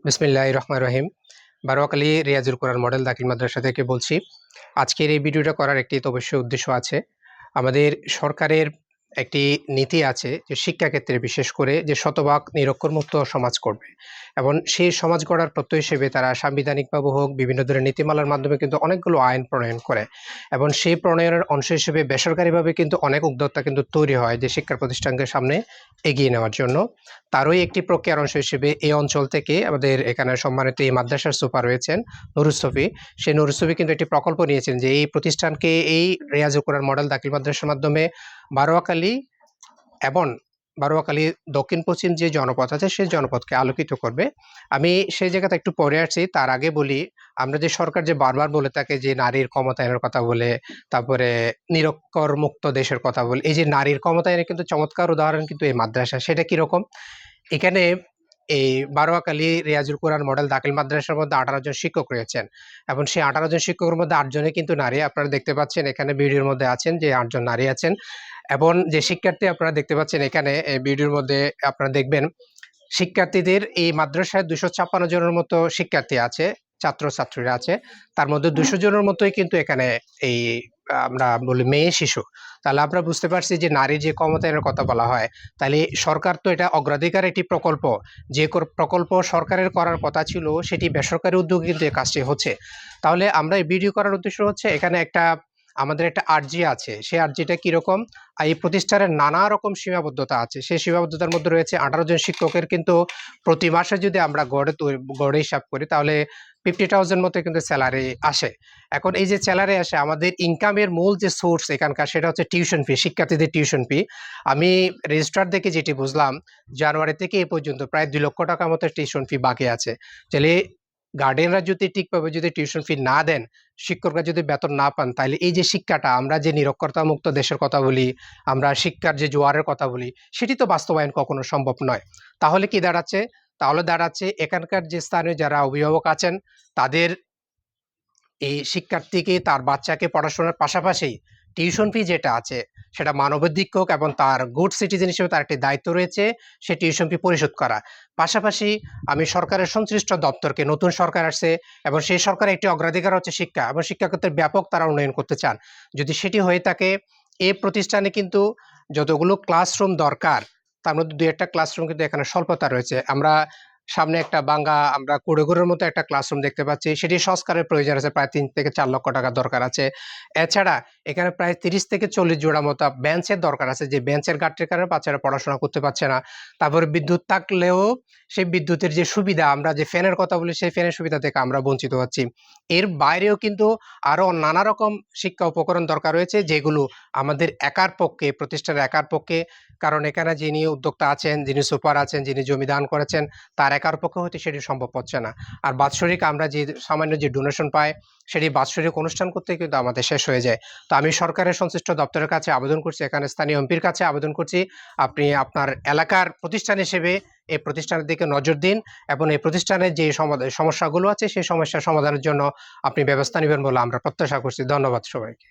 বিসমিল্লাহির রহমানির রহিম। বারোয়াখালী রিয়াজুল কোরআন মডেল দাখিল মাদ্রাসা থেকে বলছি। আজকের এই ভিডিওটা করার একটি তো অবশ্যই উদ্দেশ্য আছে। আমাদের সরকারের একটি নীতি আছে যে শিক্ষাক্ষেত্রে বিশেষ করে যে শতভাগ নিরক্ষরমুক্ত সমাজ করবে এবং সেই সমাজ গড়ার প্রত্যয় হিসেবে তারা সাংবিধানিকভাবে হোক বিভিন্ন ধরনের নীতিমালার মাধ্যমে কিন্তু অনেকগুলো আইন প্রণয়ন করে এবং সেই প্রণয়নের অংশ হিসেবে বেসরকারিভাবে কিন্তু অনেক উদ্যোক্তা কিন্তু তৈরি হয় যে শিক্ষা প্রতিষ্ঠানকে সামনে এগিয়ে নেওয়ার জন্য। তারই একটি প্রক্রিয়ার অংশ হিসেবে এই অঞ্চল থেকে আমাদের এখানে সম্মানিত এই মাদ্রাসার সুপার রয়েছেন নুরুস শফি। সেই নুরুস শফি কিন্তু একটি প্রকল্প নিয়েছেন যে এই প্রতিষ্ঠানকে এই রিয়াজুল কোরআন মডেল দাখিল মাদ্রাসার মাধ্যমে বারোয়াখালী এবং বারোয়াখালী দক্ষিণ পশ্চিম যে জনপদ আছে সেই জনপদকে আলোকিত করবে। আমি সেই জায়গাতে একটু পরে আসছি, তার আগে বলি আমরা যে সরকার যে বারবার বলে থাকে যে নারীর ক্ষমতায়নের কথা বলে, তারপরে নিরক্ষর মুক্ত দেশের কথা বলে, এই যে নারীর ক্ষমতায়নের কিন্তু চমৎকার উদাহরণ কিন্তু এই মাদ্রাসা। সেটা কিরকম? এখানে এই বারোয়াখালী রিয়াজুল কোরআন মডেল দাখিল মাদ্রাসার মধ্যে 18 জন শিক্ষক রয়েছেন এবং সেই 18 জন শিক্ষকের মধ্যে 8 জনই কিন্তু নারী। আপনারা দেখতে পাচ্ছেন এখানে ভিডিওর মধ্যে আছেন যে 8 জন নারী আছেন এবং যে শিক্ষার্থী আপনারা দেখতে পাচ্ছেন এখানে এই ভিডিওর মধ্যে আপনারা দেখবেন শিক্ষার্থীদের এই মাদ্রাসায় 256 জনের মতো শিক্ষার্থী আছে, ছাত্রছাত্রীরা আছে। তার মধ্যে 200 জনের মতোই কিন্তু এখানে এই আমরা বলি মেয়ে শিশু। তাহলে আমরা বুঝতে পারছি যে নারীর যে ক্ষমতায়নের কথা বলা হয়, তাহলে সরকার তো এটা অগ্রাধিকার একটি প্রকল্প। যে প্রকল্প সরকারের করার কথা ছিল সেটি বেসরকারি উদ্যোগে কিন্তু এই কাজটি হচ্ছে। তাহলে আমরা এই ভিডিও করার উদ্দেশ্য হচ্ছে এখানে আমাদের একটা আর্জি আছে। সেই আর্জিটা কিরকম? এই প্রতিষ্ঠানের নানা রকম সীমাবদ্ধতা আছে। সেই সীমাবদ্ধতার মধ্যে রয়েছে 18 জন শিক্ষকের কিন্তু প্রতি মাসে যদি আমরা গড়ে হিসাব করি তাহলে 50,000 মতো কিন্তু স্যালারি আসে। এখন এই যে স্যালারি আসে আমাদের ইনকামের মূল যে সোর্স এখানকার সেটা হচ্ছে টিউশন ফি, শিক্ষার্থীদের টিউশন ফি। আমি রেজিস্ট্রার দেখে যেটি বুঝলাম জানুয়ারি থেকে এ পর্যন্ত প্রায় 2 লক্ষ টাকা মতো টিউশন ফি বাকি আছে। তাহলে গার্ডিয়ানরা যদি ঠিকভাবে যদি টিউশন ফি না দেন, শিক্ষকরা যদি বেতন না পান, তাহলে এই যে শিক্ষাটা আমরা যে নিরক্ষরতা মুক্ত দেশের কথা বলি, আমরা শিক্ষার যে জোয়ারের কথা বলি, সেটি তো বাস্তবায়ন কখনো সম্ভব নয়। তাহলে কি দাঁড়াচ্ছে? তাহলে দাঁড়াচ্ছে এখানকার যে স্থানীয় যারা অভিভাবক আছেন তাদের এই শিক্ষার্থীকে তার বাচ্চাকে পড়াশোনার পাশাপাশি টিউশন ফি যেটা আছে সেটা মানবাধিক হোক এবং তার গুড সিটিজেন হিসেবে তার একটি দায়িত্ব রয়েছে সে টিউশন ফি পরিশোধ করা। পাশাপাশি আমি সরকারের সংশ্লিষ্ট দপ্তরকে, নতুন সরকার আসছে এবং সেই সরকারের একটি অগ্রাধিকার হচ্ছে শিক্ষা এবং শিক্ষাক্ষেত্রে ব্যাপক তারা উন্নয়ন করতে চান। যদি সেটি হয়ে থাকে এই প্রতিষ্ঠানে কিন্তু যতগুলো ক্লাসরুম দরকার তার মধ্যে 2-1টা ক্লাসরুম কিন্তু এখানে স্বল্পতা রয়েছে। সামনে একটা আমরা কুড়েঘরের মতো একটা ক্লাসরুম দেখতে পাচ্ছি। সেটি সংস্কারের প্রয়োজন আছে, প্রায় 3 থেকে 4 লক্ষ টাকা দরকার আছে। এছাড়া এখানে প্রায় 30 থেকে 40 জোড়া মতো বেঞ্চের দরকার আছে, যে বেঞ্চের ঘাটতির কারণে বাচ্চারা পড়াশোনা করতে পারছে না। তারপরে বিদ্যুৎ থাকলেও সেই বিদ্যুতের যে সুবিধা, আমরা যে ফ্যানের কথা বলি সেই ফ্যানের সুবিধা থেকে আমরা বঞ্চিত হচ্ছি। এর বাইরেও কিন্তু আরো নানা রকম শিক্ষা উপকরণ দরকার রয়েছে যেগুলো আমাদের একার পক্ষে, প্রতিষ্ঠানের একার পক্ষে, কারণ এখানে যিনি উদ্যোক্তা আছেন, যিনি সুপার আছেন, যিনি জমি দান করেছেন তার একার পক্ষে হয়তো সেটি সম্ভব হচ্ছে না। আর বাৎসরিক আমরা যে সামান্য যে ডোনেশন পাই সেটি বাৎসরিক অনুষ্ঠান করতে কিন্তু আমাদের শেষ হয়ে যায়। তো আমি সরকারের সংশ্লিষ্ট দপ্তরের কাছে আবেদন করছি, এখানে স্থানীয় এমপির কাছে আবেদন করছি, আপনি আপনার এলাকার প্রতিষ্ঠান হিসেবে এই প্রতিষ্ঠানের দিকে নজর দিন এবং এই প্রতিষ্ঠানের যে সমস্যাগুলো আছে সেই সমস্যার সমাধানের জন্য আপনি ব্যবস্থা নেবেন বলে আমরা প্রত্যাশা করছি। ধন্যবাদ সবাইকে।